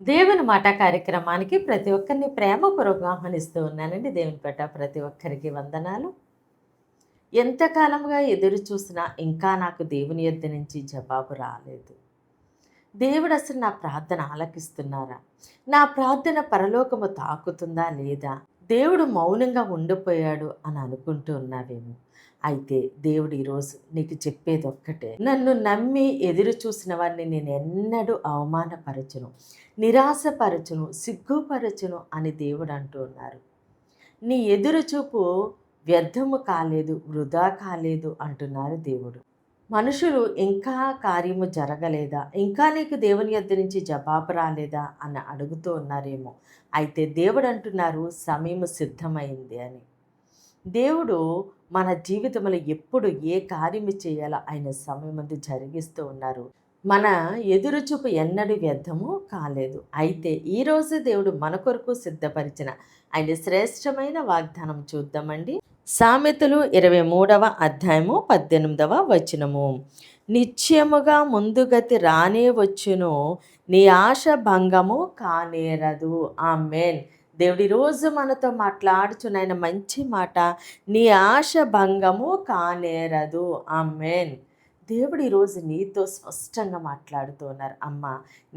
దేవుని మాట కార్యక్రమానికి ప్రతి ఒక్కరిని ప్రేమపూర్వకంగా ఆహ్వానిస్తూ ఉన్నానండి. దేవుని పేట ప్రతి ఒక్కరికి వందనాలు. ఎంతకాలంగా ఎదురు చూసినా ఇంకా నాకు దేవుని యొద్ద నుంచి జవాబు రాలేదు. దేవుడు అసలు నా ప్రార్థన ఆలకిస్తున్నారా? నా ప్రార్థన పరలోకము తాకుతుందా లేదా? దేవుడు మౌనంగా ఉండిపోయాడు అని అనుకుంటూ ఉన్నావేమో. అయితే దేవుడు ఈరోజు నీకు చెప్పేదొక్కటే. నన్ను నమ్మి ఎదురు చూసిన వారిని నేనెన్నడూ అవమానపరచును, నిరాశపరచును, సిగ్గుపరచును అని దేవుడు అంటూ ఉన్నారు. నీ ఎదురుచూపు వ్యర్థము కాలేదు, వృధా కాలేదు అంటున్నారు దేవుడు. మనుషులు ఇంకా కార్యము జరగలేదా? ఇంకా నీకు దేవుని యొద్ద నుంచి జవాబు రాలేదా? అని అడుగుతూ ఉన్నారేమో. అయితే దేవుడు అంటున్నారు సమయము సిద్ధమైంది అని. దేవుడు మన జీవితంలో ఎప్పుడు ఏ కార్యము చేయాలో ఆయన సమయమందు జరిగిస్తూ ఉన్నారు. మన ఎదురుచూపు ఎన్నడూ వ్యర్థము కాలేదు. అయితే ఈరోజు దేవుడు మన కొరకు సిద్ధపరిచిన ఆయన శ్రేష్టమైన వాగ్దానం చూద్దామండి. సామెతలు 23వ అధ్యాయము 18వ వచనము. నిశ్చయముగా ముందుగతి రానే వచ్చును, నీ ఆశ భంగము కానేరదు. ఆమేన్. దేవుడు ఈరోజు మనతో మాట్లాడుచున్న ఆయన మంచి మాట, నీ ఆశ భంగము కానేరదు. ఆమేన్. దేవుడు ఈరోజు నీతో స్పష్టంగా మాట్లాడుతూ ఉన్నారు. అమ్మ,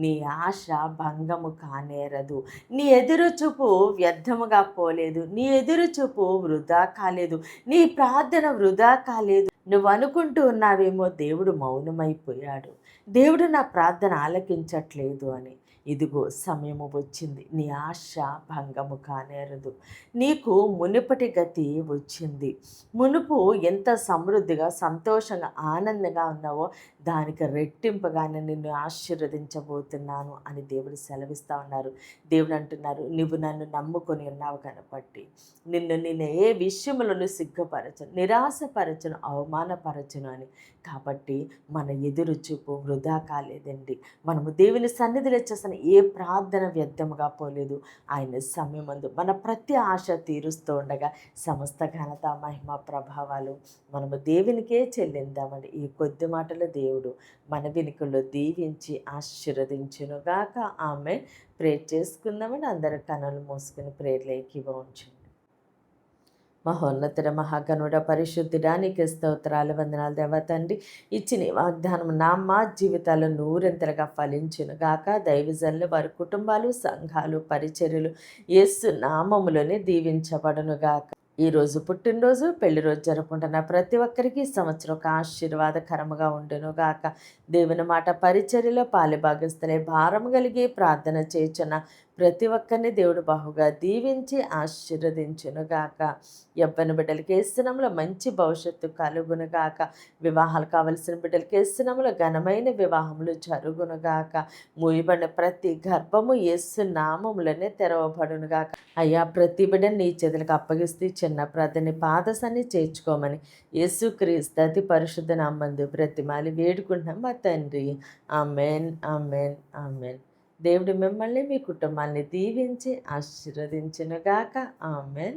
నీ ఆశ భంగము కానేరదు. నీ ఎదురుచూపు వ్యర్థముగా పోలేదు. నీ ఎదురుచూపు వృధా కాలేదు. నీ ప్రార్థన వృధా కాలేదు. నువ్వు అనుకుంటూ ఉన్నావేమో దేవుడు మౌనమైపోయాడు, దేవుడు నా ప్రార్థన ఆలకించట్లేదు అని. ఇదిగో సమయము వచ్చింది, నీ ఆశ భంగము కానేరదు. నీకు మునుపటి గతి వచ్చింది. మునుపు ఎంత సమృద్ధిగా, సంతోషంగా, ఆనందంగా ఉన్నావో దానికి రెట్టింపుగానే నిన్ను ఆశీర్వదించబోతున్నాను అని దేవుడు సెలవిస్తూ ఉన్నారు. దేవుడు అంటున్నారు, నువ్వు నన్ను నమ్ముకొని ఉన్నావు కనబట్టి నేను ఏ విషయంలోనూ సిగ్గుపరచను, నిరాశపరచను, అవమానపరచను అని. కాబట్టి మన ఎదురు చూపు వృధా కాలేదండి. మనము దేవుని సన్నిధిలో చేసిన ఏ ప్రార్థన వ్యర్థముగా పోలేదు. ఆయన సమయమందు మన ప్రతి ఆశ తీరుస్తూ ఉండగా సమస్త ఘనత, మహిమ, ప్రభావాలు మనము దేవునికే చెల్లిందామండి. ఈ కొద్ది మాటలు దేవుడు మన వెనుకల్లో దీవించి ఆశీర్వదించునుగాక. ఆమె ప్రేర్ చేసుకుందామని అందరి కనులు మూసుకుని ప్రేర్లేకి ఉంచండి. మహోన్నతుడ మహాగణుడ పరిశుద్ధుడా నీకు స్తోత్రాలు, వందనాలు దేవా తండ్రి. ఇచ్చిన వాగ్దానం మా జీవితాల్లో నూరంతలుగా ఫలించును గాక. దైవజనులు, వారి కుటుంబాలు, సంఘాలు, పరిచర్యలు యేసు నామములోనే దీవించబడును గాక. ఈరోజు పుట్టినరోజు, పెళ్లి రోజు జరుపుకుంటున్న ప్రతి ఒక్కరికి సంవత్సరం ఒక ఆశీర్వాదకరముగా ఉండును గాక. దేవుని మాట పరిచర్యలో పాలిభాగస్తులే భారం కలిగి ప్రార్థన చేయుచున్న ప్రతి ఒక్కరిని దేవుడు బహుగా దీవించి ఆశీర్వదించునుగాక. యవ్వన బిడ్డలకి ఏసునామములో మంచి భవిష్యత్తు కలుగునుగాక. వివాహాలు కావలసిన బిడ్డలకి ఏసునామములో ఘనమైన వివాహములు జరుగునుగాక. మూయబడిన ప్రతి గర్భము యేసు నామములోనే తెరవబడునుగాక. అయ్యా, ప్రతి బిడ్డని నీ చేతులకు అప్పగిస్తూ చిన్న ప్రార్థన పాదసాన్ని చేర్చుకోమని యేసుక్రీస్తు అతి పరిశుద్ధ నామందు బ్రతిమాలి వేడుకుంటున్నాం మా తండ్రి. Amen, amen, amen. దేవుడు మిమ్మల్ని, మీ కుటుంబాన్ని దీవించి ఆశీర్వదించునుగాక. ఆమెన్.